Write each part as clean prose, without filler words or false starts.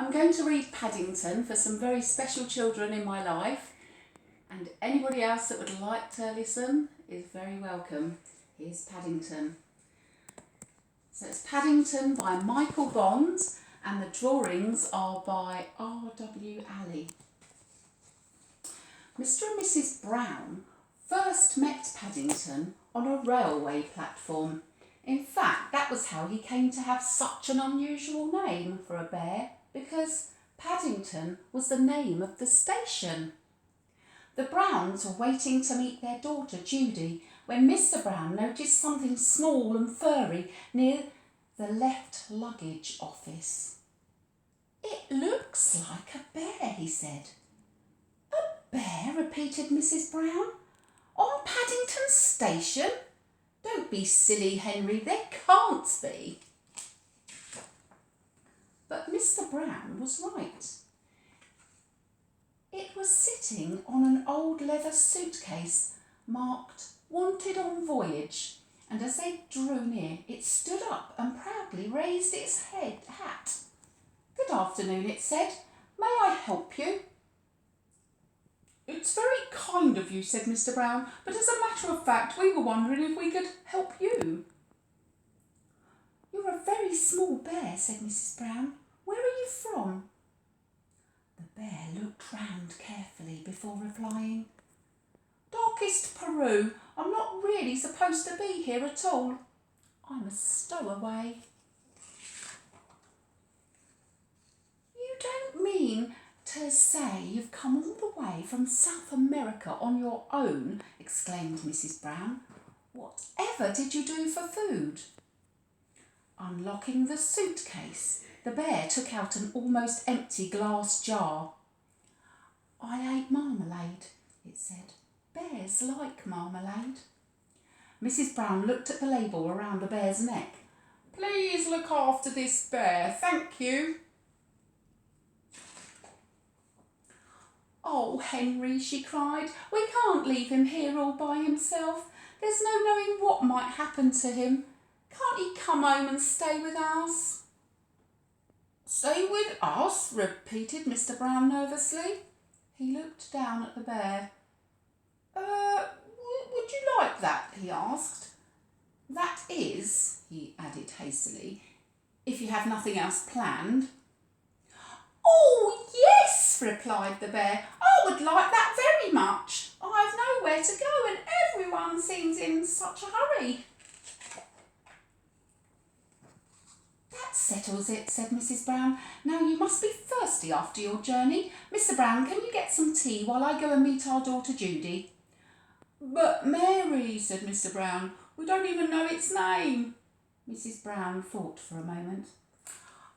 I'm going to read Paddington for some very special children in my life, and anybody else that would like to listen is very welcome. Here's Paddington. So it's Paddington by Michael Bond, and the drawings are by R.W. Alley. Mr. and Mrs. Brown first met Paddington on a railway platform. In fact, that was how he came to have such an unusual name for a bear, because Paddington was the name of the station. The Browns were waiting to meet their daughter Judy when Mr. Brown noticed something small and furry near the left luggage office. "It looks like a bear," he said. "A bear?" repeated Mrs. Brown. "On Paddington Station? Don't be silly, Henry, there can't be." But Mr. Brown was right. It was sitting on an old leather suitcase marked "Wanted on Voyage," and as they drew near, it stood up and proudly raised its hat. "Good afternoon," it said. "May I help you?" "It's very kind of you," said Mr. Brown, "but as a matter of fact, we were wondering if we could help you." "You're a very small bear," said Mrs. Brown. "Where are you from?" The bear looked round carefully before replying. "Darkest Peru. I'm not really supposed to be here at all. I'm a stowaway." "You don't mean to say you've come all the way from South America on your own?" exclaimed Mrs. Brown. "Whatever did you do for food?" Unlocking the suitcase, the bear took out an almost empty glass jar. "I ate marmalade," it said. "Bears like marmalade." Mrs. Brown looked at the label around the bear's neck. "Please look after this bear, thank you." "Oh, Henry," she cried, "we can't leave him here all by himself. There's no knowing what might happen to him. Can't he come home and stay with us?" "Stay with us?" repeated Mr. Brown nervously. He looked down at the bear. Would you like that?" he asked. "That is," he added hastily, "if you have nothing else planned." "Oh, yes," replied the bear. "I would like that very much. I've nowhere to go and everyone seems in such a hurry." "That settles it," said Mrs. Brown. "Now you must be thirsty after your journey. Mr. Brown, can you get some tea while I go and meet our daughter Judy?" "But Mary," said Mr. Brown, "we don't even know its name." Mrs. Brown thought for a moment.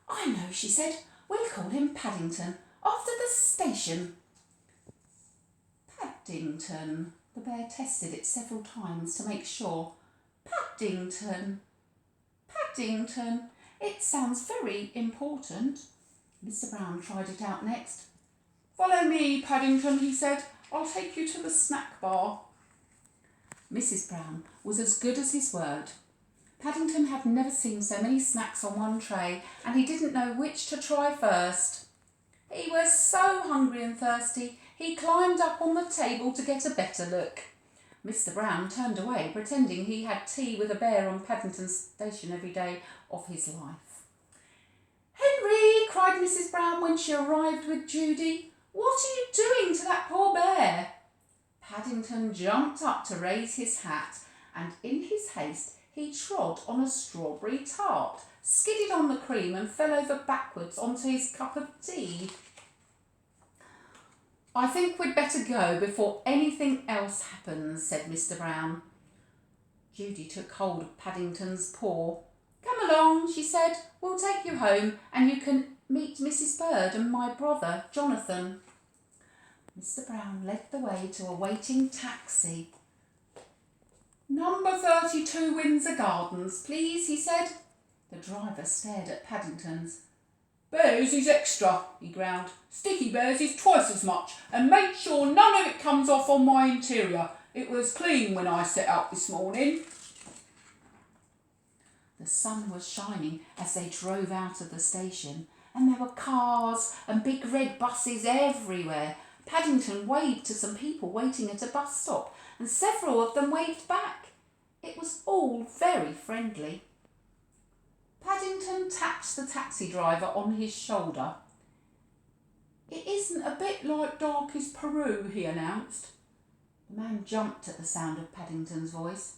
"I know," she said. "We'll call him Paddington, after the station." Paddington. The bear tested it several times to make sure. Paddington. Paddington. It sounds very important. Mr. Brown tried it out next. "Follow me, Paddington," he said. "I'll take you to the snack bar." Mrs. Brown was as good as his word. Paddington had never seen so many snacks on one tray, and he didn't know which to try first. He was so hungry and thirsty, he climbed up on the table to get a better look. Mr. Brown turned away, pretending he had tea with a bear on Paddington Station every day of his life. "Henry," cried Mrs. Brown when she arrived with Judy, "what are you doing to that poor bear?" Paddington jumped up to raise his hat, and in his haste he trod on a strawberry tart, skidded on the cream and fell over backwards onto his cup of tea. "I think we'd better go before anything else happens," said Mr. Brown. Judy took hold of Paddington's paw. "Come along," she said. "We'll take you home and you can meet Mrs. Bird and my brother, Jonathan." Mr. Brown led the way to a waiting taxi. "Number 32 Windsor Gardens, please," he said. The driver stared at Paddington's. "Bears is extra," he growled. "Sticky bears is twice as much, and make sure none of it comes off on my interior. It was clean when I set out this morning." The sun was shining as they drove out of the station, and there were cars and big red buses everywhere. Paddington waved to some people waiting at a bus stop, and several of them waved back. It was all very friendly. Paddington tapped the taxi driver on his shoulder. "It isn't a bit like darkest Peru," he announced. The man jumped at the sound of Paddington's voice.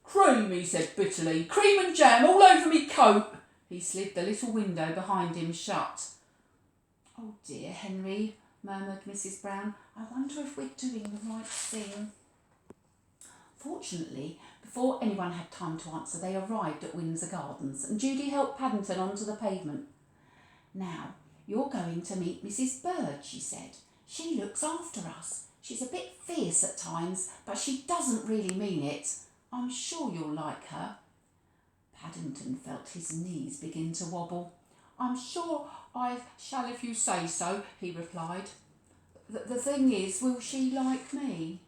"Cream," he said bitterly. "Cream and jam all over me coat." He slid the little window behind him shut. "Oh dear, Henry," murmured Mrs. Brown. "I wonder if we're doing the right thing." Fortunately, before anyone had time to answer, they arrived at Windsor Gardens, and Judy helped Paddington onto the pavement. "Now, you're going to meet Mrs. Bird," she said. "She looks after us. She's a bit fierce at times, but she doesn't really mean it. I'm sure you'll like her." Paddington felt his knees begin to wobble. "I'm sure I shall if you say so," he replied. The thing is, will she like me?"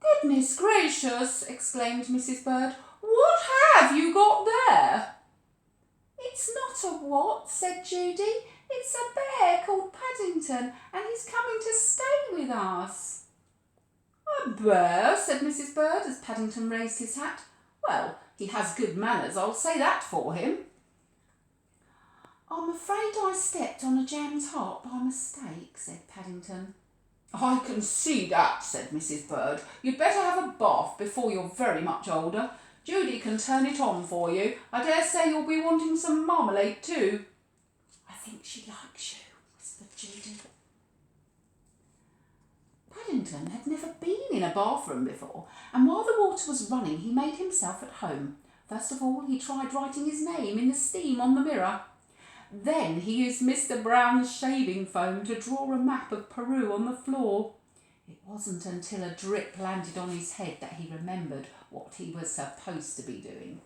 "Goodness gracious!" exclaimed Mrs. Bird. "What have you got there?" "It's not a what," said Judy. "It's a bear called Paddington, and he's coming to stay with us." "A bear?" said Mrs. Bird as Paddington raised his hat. "Well, he has good manners, I'll say that for him." "I'm afraid I stepped on a jam tart by mistake," said Paddington. "I can see that," said Mrs. Bird. "You'd better have a bath before you're very much older. Judy can turn it on for you. I dare say you'll be wanting some marmalade too." "I think she likes you," whispered Judy. Paddington had never been in a bathroom before, and while the water was running he made himself at home. First of all he tried writing his name in the steam on the mirror. Then he used Mr. Brown's shaving foam to draw a map of Peru on the floor. It wasn't until a drip landed on his head that he remembered what he was supposed to be doing.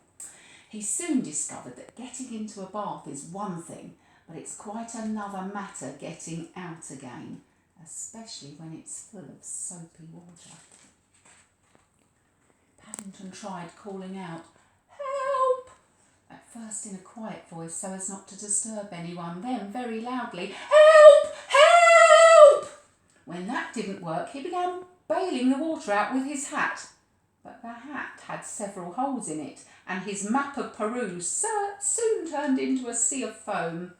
He soon discovered that getting into a bath is one thing, but it's quite another matter getting out again, especially when it's full of soapy water. Paddington tried calling out, "Help!" At first in a quiet voice so as not to disturb anyone, then very loudly, "Help! Help!" When that didn't work, he began bailing the water out with his hat. But the hat had several holes in it, and his map of Peru soon turned into a sea of foam.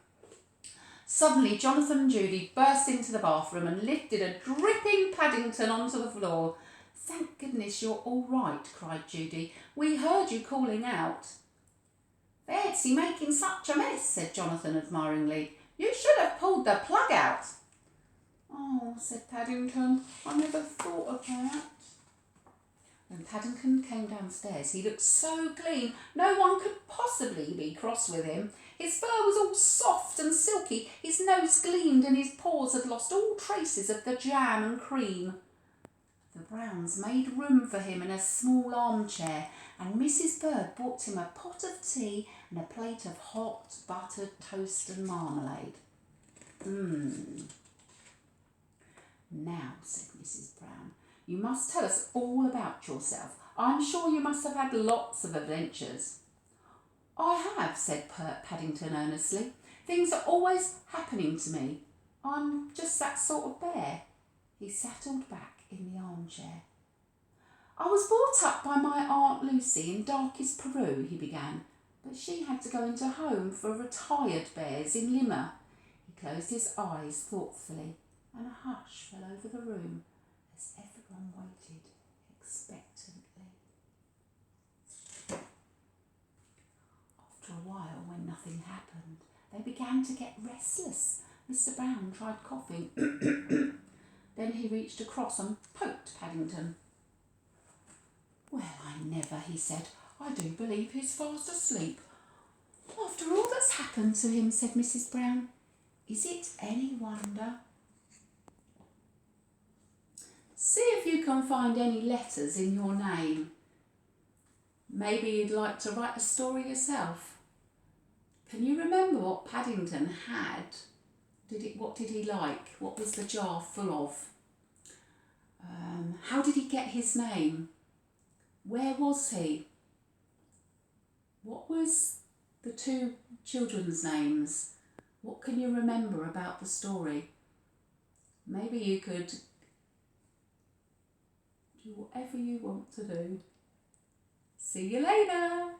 Suddenly, Jonathan and Judy burst into the bathroom and lifted a dripping Paddington onto the floor. "Thank goodness you're all right," cried Judy. "We heard you calling out." "Fancy making such a mess," said Jonathan admiringly. "You should have pulled the plug out." "Oh," said Paddington, "I never thought of that." When Paddington came downstairs, he looked so clean, no one could possibly be cross with him. His fur was all soft and silky, his nose gleamed, and his paws had lost all traces of the jam and cream. The Browns made room for him in a small armchair, and Mrs. Bird brought him a pot of tea and a plate of hot buttered toast and marmalade. "Now," said Mrs. Brown, "you must tell us all about yourself. I'm sure you must have had lots of adventures." "I have," said Paddington earnestly. "Things are always happening to me. I'm just that sort of bear." He settled back in the armchair. "I was brought up by my Aunt Lucy in darkest Peru," he began, "but she had to go into a home for retired bears in Lima." He closed his eyes thoughtfully, and a hush fell over the room as everyone waited expectantly. After a while, when nothing happened, they began to get restless. Mr. Brown tried coughing. Then he reached across and poked Paddington. "Well, I never," he said. "I do believe he's fast asleep." "After all that's happened to him," said Mrs. Brown. "Is it any wonder?" See if you can find any letters in your name. Maybe you'd like to write a story yourself. Can you remember what Paddington had? What did he like? What was the jar full of? How did he get his name? Where was he? What was the two children's names. What can you remember about the story? Maybe you could do whatever you want to do. See you later.